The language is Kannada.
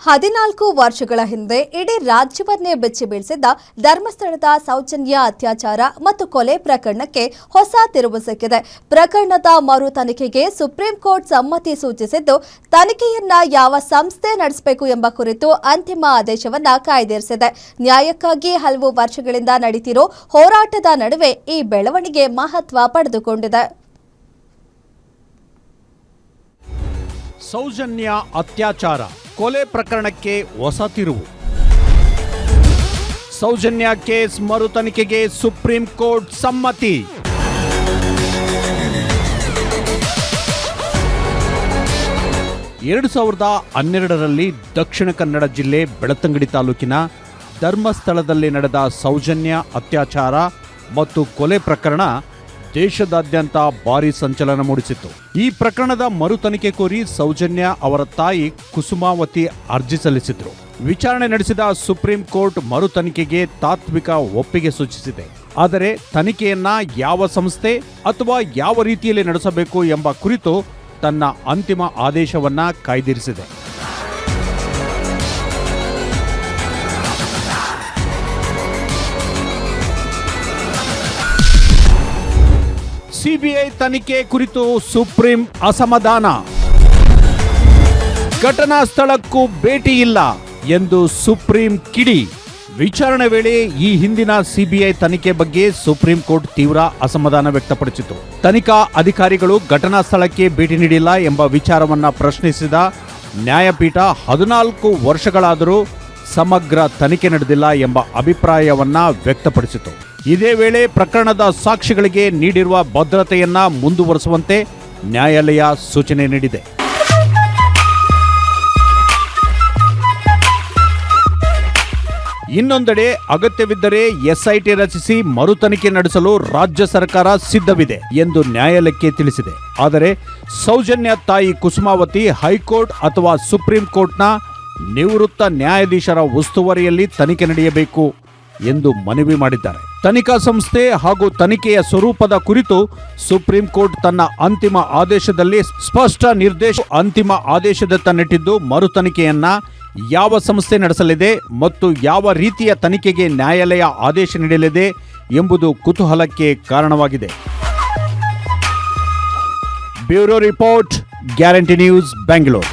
14 ವರ್ಷಗಳ ಹಿಂದೆ ಇಡೀ ರಾಜ್ಯವನ್ನೇ ಬೆಚ್ಚಿ ಬೀಳಿಸಿದ್ದ ಧರ್ಮಸ್ಥಳದ ಸೌಜನ್ಯ ಅತ್ಯಾಚಾರ ಮತ್ತು ಕೊಲೆ ಪ್ರಕರಣಕ್ಕೆ ಹೊಸ ತಿರುವು ಸಿಕ್ಕಿದೆ. ಪ್ರಕರಣದ ಮರು ತನಿಖೆಗೆ ಸುಪ್ರೀಂ ಕೋರ್ಟ್ ಸಮ್ಮತಿ ಸೂಚಿಸಿದ್ದು, ತನಿಖೆಯನ್ನ ಯಾವ ಸಂಸ್ಥೆ ನಡೆಸಬೇಕು ಎಂಬ ಕುರಿತು ಅಂತಿಮ ಆದೇಶವನ್ನ ಕಾಯ್ದಿರಿಸಿದೆ. ನ್ಯಾಯಕ್ಕಾಗಿ ಹಲವು ವರ್ಷಗಳಿಂದ ನಡೆಯುತ್ತಿರೋ ಹೋರಾಟದ ನಡುವೆ ಈ ಬೆಳವಣಿಗೆ ಮಹತ್ವ ಪಡೆದುಕೊಂಡಿದೆ. ಸೌಜನ್ಯ ಅತ್ಯಾಚಾರ ಕೊಲೆ ಪ್ರಕರಣಕ್ಕೆ ಹೊಸ ತಿರುವು. ಸೌಜನ್ಯ ಕೇಸ್ ಮರು ತನಿಖೆಗೆ ಸುಪ್ರೀಂ ಕೋರ್ಟ್ ಸಮ್ಮತಿ. ಎರಡು 2012ರಲ್ಲಿ ದಕ್ಷಿಣ ಕನ್ನಡ ಜಿಲ್ಲೆ ಬೆಳತಂಗಡಿ ತಾಲೂಕಿನ ಧರ್ಮಸ್ಥಳದಲ್ಲಿ ನಡೆದ ಸೌಜನ್ಯ ಅತ್ಯಾಚಾರ ಮತ್ತು ಕೊಲೆ ಪ್ರಕರಣ ದೇಶದಾದ್ಯಂತ ಭಾರೀ ಸಂಚಲನ ಮೂಡಿಸಿತ್ತು. ಈ ಪ್ರಕರಣದ ಮರು ತನಿಖೆ ಕೋರಿ ಸೌಜನ್ಯ ಅವರ ತಾಯಿ ಕುಸುಮಾವತಿ ಅರ್ಜಿ ಸಲ್ಲಿಸಿದ್ರು. ವಿಚಾರಣೆ ನಡೆಸಿದ ಸುಪ್ರೀಂ ಕೋರ್ಟ್ ಮರು ತನಿಖೆಗೆ ತಾತ್ವಿಕ ಒಪ್ಪಿಗೆ ಸೂಚಿಸಿದೆ. ಆದರೆ ತನಿಖೆಯನ್ನ ಯಾವ ಸಂಸ್ಥೆ ಅಥವಾ ಯಾವ ರೀತಿಯಲ್ಲಿ ನಡೆಸಬೇಕು ಎಂಬ ಕುರಿತು ತನ್ನ ಅಂತಿಮ ಆದೇಶವನ್ನ ಕಾಯ್ದಿರಿಸಿದೆ. ಸಿಬಿಐ ತನಿಖೆ ಕುರಿತು ಸುಪ್ರೀಂ ಅಸಮಾಧಾನ. ಘಟನಾ ಸ್ಥಳಕ್ಕೂ ಭೇಟಿ ಇಲ್ಲ ಎಂದು ಸುಪ್ರೀಂ ಕಿಡಿ. ವಿಚಾರಣೆ ವೇಳೆ ಈ ಹಿಂದಿನ ಸಿಬಿಐ ತನಿಖೆ ಬಗ್ಗೆ ಸುಪ್ರೀಂ ಕೋರ್ಟ್ ತೀವ್ರ ಅಸಮಾಧಾನ ವ್ಯಕ್ತಪಡಿಸಿತು. ತನಿಖಾ ಅಧಿಕಾರಿಗಳು ಘಟನಾ ಸ್ಥಳಕ್ಕೆ ಭೇಟಿ ನೀಡಿಲ್ಲ ಎಂಬ ವಿಚಾರವನ್ನ ಪ್ರಶ್ನಿಸಿದ ನ್ಯಾಯಪೀಠ 14 ವರ್ಷಗಳಾದರೂ ಸಮಗ್ರ ತನಿಖೆ ನಡೆದಿಲ್ಲ ಎಂಬ ಅಭಿಪ್ರಾಯವನ್ನ ವ್ಯಕ್ತಪಡಿಸಿತು. ಇದೇ ವೇಳೆ ಪ್ರಕರಣದ ಸಾಕ್ಷಿಗಳಿಗೆ ನೀಡಿರುವ ಭದ್ರತೆಯನ್ನ ಮುಂದುವರಿಸುವಂತೆ ನ್ಯಾಯಾಲಯ ಸೂಚನೆ ನೀಡಿದೆ. ಇನ್ನೊಂದೆಡೆ ಅಗತ್ಯವಿದ್ದರೆ ಎಸ್ಐಟಿ ರಚಿಸಿ ಮರು ತನಿಖೆ ನಡೆಸಲು ರಾಜ್ಯ ಸರ್ಕಾರ ಸಿದ್ಧವಿದೆ ಎಂದು ನ್ಯಾಯಾಲಯಕ್ಕೆ ತಿಳಿಸಿದೆ. ಆದರೆ ಸೌಜನ್ಯ ತಾಯಿ ಕುಸುಮಾವತಿ ಹೈಕೋರ್ಟ್ ಅಥವಾ ಸುಪ್ರೀಂ ಕೋರ್ಟ್ನ ನಿವೃತ್ತ ನ್ಯಾಯಾಧೀಶರ ಉಸ್ತುವಾರಿಯಲ್ಲಿ ತನಿಖೆ ನಡೆಯಬೇಕು ಎಂದು ಮನವಿ ಮಾಡಿದ್ದಾರೆ. ತನಿಖಾ ಸಂಸ್ಥೆ ಹಾಗೂ ತನಿಖೆಯ ಸ್ವರೂಪದ ಕುರಿತು ಸುಪ್ರೀಂ ಕೋರ್ಟ್ ತನ್ನ ಅಂತಿಮ ಆದೇಶದಲ್ಲಿ ಸ್ಪಷ್ಟ ಅಂತಿಮ ಆದೇಶದತ್ತ ನೆಟ್ಟಿದ್ದು, ಮರು ತನಿಖೆಯನ್ನ ಯಾವ ಸಂಸ್ಥೆ ನಡೆಸಲಿದೆ ಮತ್ತು ಯಾವ ರೀತಿಯ ತನಿಖೆಗೆ ನ್ಯಾಯಾಲಯ ಆದೇಶ ನೀಡಲಿದೆ ಎಂಬುದು ಕುತೂಹಲಕ್ಕೆ ಕಾರಣವಾಗಿದೆ. Bureau report, guarantee news, Bengaluru.